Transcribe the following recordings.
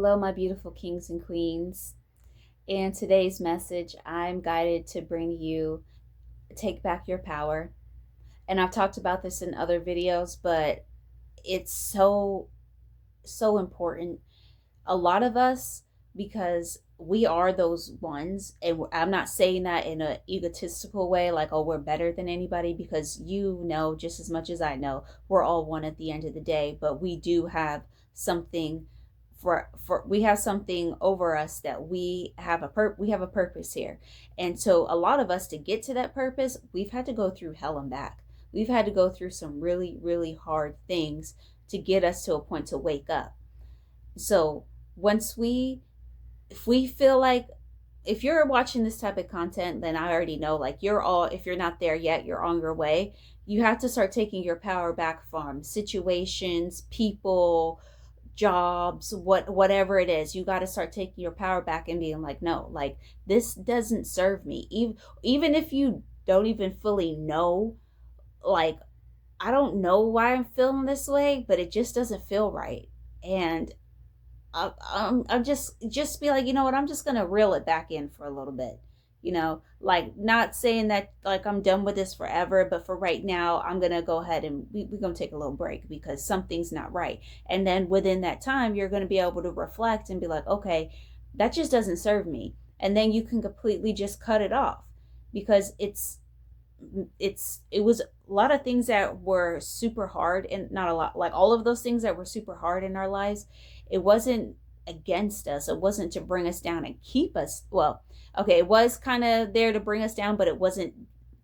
Hello, my beautiful kings and queens. In today's message, I'm guided to bring you take back your power. And I've talked about this in other videos, but it's so important. A lot of us, because we are those ones, and I'm not saying that in an egotistical way, like, oh, we're better than anybody, because you know just as much as I know, we're all one at the end of the day, but we do have something for we have something over us that we have a purpose here. And so a lot of us, to get to that purpose, we've had to go through hell and back. We've had to go through some really, really hard things to get us to a point to wake up. So once we if we feel like, if you're watching this type of content, then I already know, like, if you're not there yet, you're on your way. You have to start taking your power back from situations, people, jobs, whatever it is. You got to start taking your power back and being like, no, like, this doesn't serve me. Even if you don't even fully know, like, I don't know why I'm feeling this way, but it just doesn't feel right. And I'm just be like, you know what, I'm just gonna reel it back in for a little bit, like, not saying that like I'm done with this forever, but for right now, I'm gonna go ahead and we're gonna take a little break because something's not right. And then within that time, you're gonna be able to reflect and be like, okay, that just doesn't serve me. And then you can completely just cut it off, because it was a lot of things that were super hard, and not a lot, like all of those things that were super hard in our lives. It wasn't against us. It wasn't to bring us down and keep us, well, okay, it was kind of there to bring us down, but it wasn't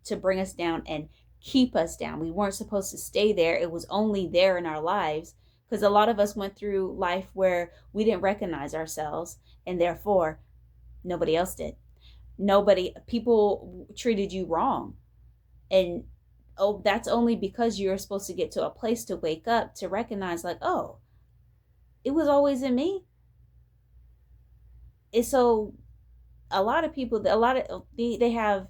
to bring us down and keep us down. We weren't supposed to stay there. It was only there in our lives because a lot of us went through life where we didn't recognize ourselves, and therefore nobody else did. People treated you wrong. And oh, that's only because you're supposed to get to a place to wake up, to recognize, like, oh, it was always in me. And so a lot of people, they have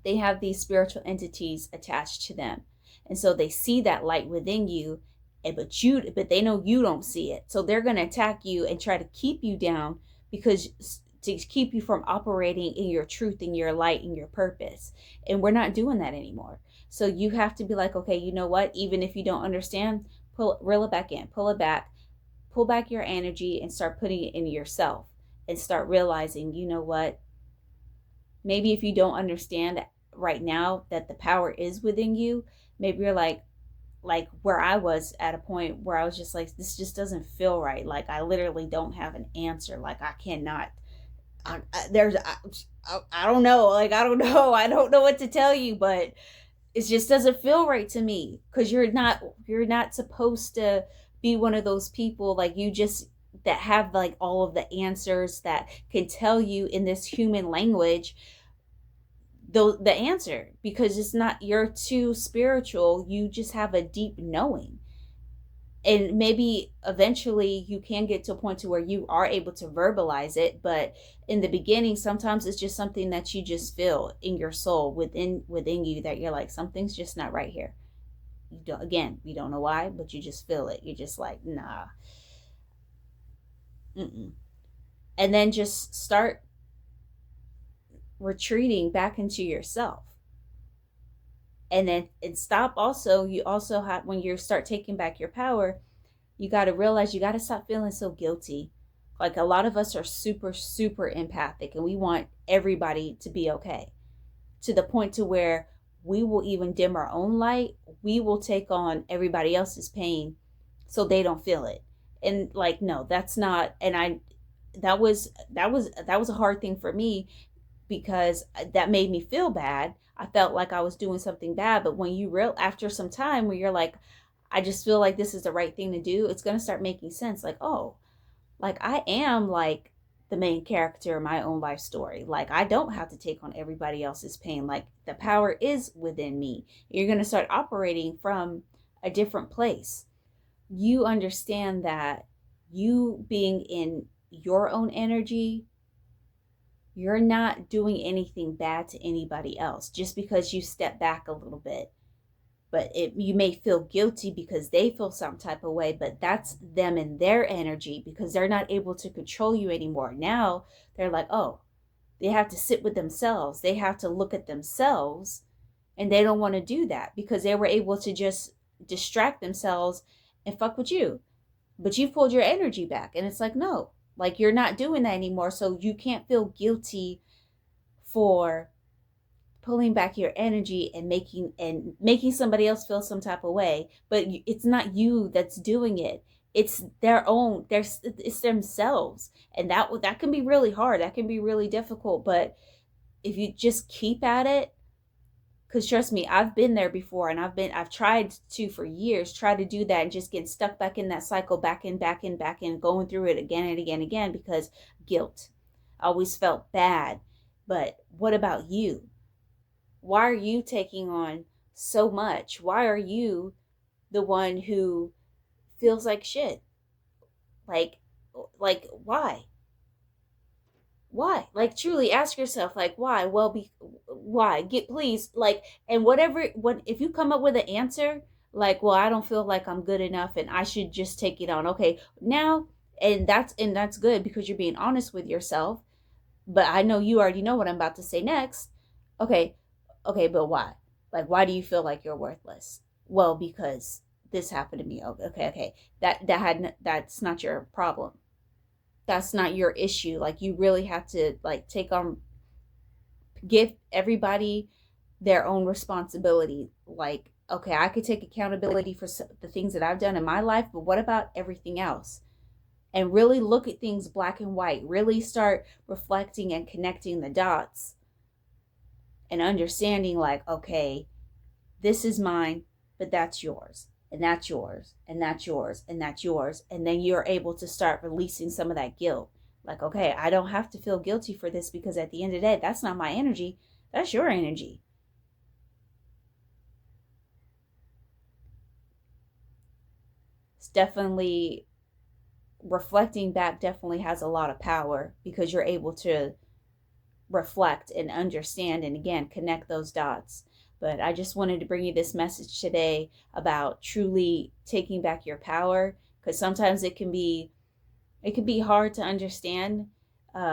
these spiritual entities attached to them. And so they see that light within you, but they know you don't see it. So they're going to attack you and try to keep you down, because to keep you from operating in your truth, in your light, in your purpose. And we're not doing that anymore. So you have to be like, okay, you know what? Even if you don't understand, reel it back in, pull it back, pull back your energy and start putting it in yourself, and start realizing, you know what? Maybe if you don't understand right now that the power is within you, maybe you're like where I was at a point where I was just like, this just doesn't feel right. Like, I literally don't have an answer. Like, I cannot I don't know. Like, I don't know. I don't know what to tell you, but it just doesn't feel right to me, because you're not supposed to be one of those people, like, you just that have like all of the answers, that can tell you in this human language the answer, because it's not, you're too spiritual. You just have a deep knowing. And maybe eventually you can get to a point to where you are able to verbalize it, but in the beginning, sometimes it's just something that you just feel in your soul, within you, that you're like, something's just not right here. You don't know why, but you just feel it. You're just like, nah. Mm-mm. And then just start retreating back into yourself. And stop. Also, you also have, when you start taking back your power, you got to realize, you got to stop feeling so guilty. Like, a lot of us are super, super empathic, and we want everybody to be okay, to the point to where we will even dim our own light. We will take on everybody else's pain so they don't feel it. And like, no, that's not. And that was a hard thing for me, because that made me feel bad. I felt like I was doing something bad. But when after some time where you're like, I just feel like this is the right thing to do, it's going to start making sense. Like, oh, like, I am like the main character in my own life story. Like, I don't have to take on everybody else's pain. Like, the power is within me. You're going to start operating from a different place. You understand that you being in your own energy, you're not doing anything bad to anybody else just because you step back a little bit. but you may feel guilty because they feel some type of way, but that's them and their energy, because they're not able to control you anymore. Now they're like, oh, they have to sit with themselves, they have to look at themselves, and they don't want to do that because they were able to just distract themselves and fuck with you. But you pulled your energy back, and it's like, no, like you're not doing that anymore, so you can't feel guilty for pulling back your energy and making somebody else feel some type of way. But it's not you that's doing it, it's their own, it's themselves. And that can be really hard, that can be really difficult. But if you just keep at it, because trust me, I've been there before, and I've tried to for years, try to do that, and just get stuck back in that cycle, back in, going through it again and again and again, because guilt. I always felt bad. But what about you? Why are you taking on so much? Why are you the one who feels like shit? Like, why? Why? Like, truly ask yourself, like, why? Well, why? Get, please, like, and whatever, what, if you come up with an answer, like, well, I don't feel like I'm good enough and I should just take it on. Okay, now, and that's good because you're being honest with yourself. But I know you already know what I'm about to say next. Okay, okay, but why? Like, why do you feel like you're worthless? Well, because this happened to me. Okay. That's not your problem. That's not your issue. Like, you really have to, like, take on, give everybody their own responsibility. Like, okay, I could take accountability for the things that I've done in my life, but what about everything else? And really look at things black and white. Really start reflecting and connecting the dots and understanding, like, okay, this is mine, but that's yours, and that's yours, and that's yours, and that's yours. And then you're able to start releasing some of that guilt. Like, okay, I don't have to feel guilty for this, because at the end of the day, that's not my energy, that's your energy. It's definitely, reflecting back definitely has a lot of power, because you're able to reflect and understand and, again, connect those dots. But I just wanted to bring you this message today about truly taking back your power, because sometimes it can be hard to understand.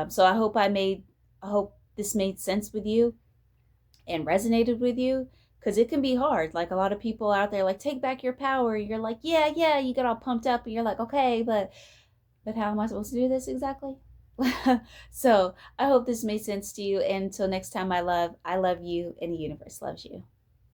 So I hope this made sense with you and resonated with you, because it can be hard. Like, a lot of people out there, like, take back your power. You're like, yeah, you get all pumped up, and you're like, okay, but how am I supposed to do this exactly? So I hope this made sense to you. And until next time, I love you, and the universe loves you.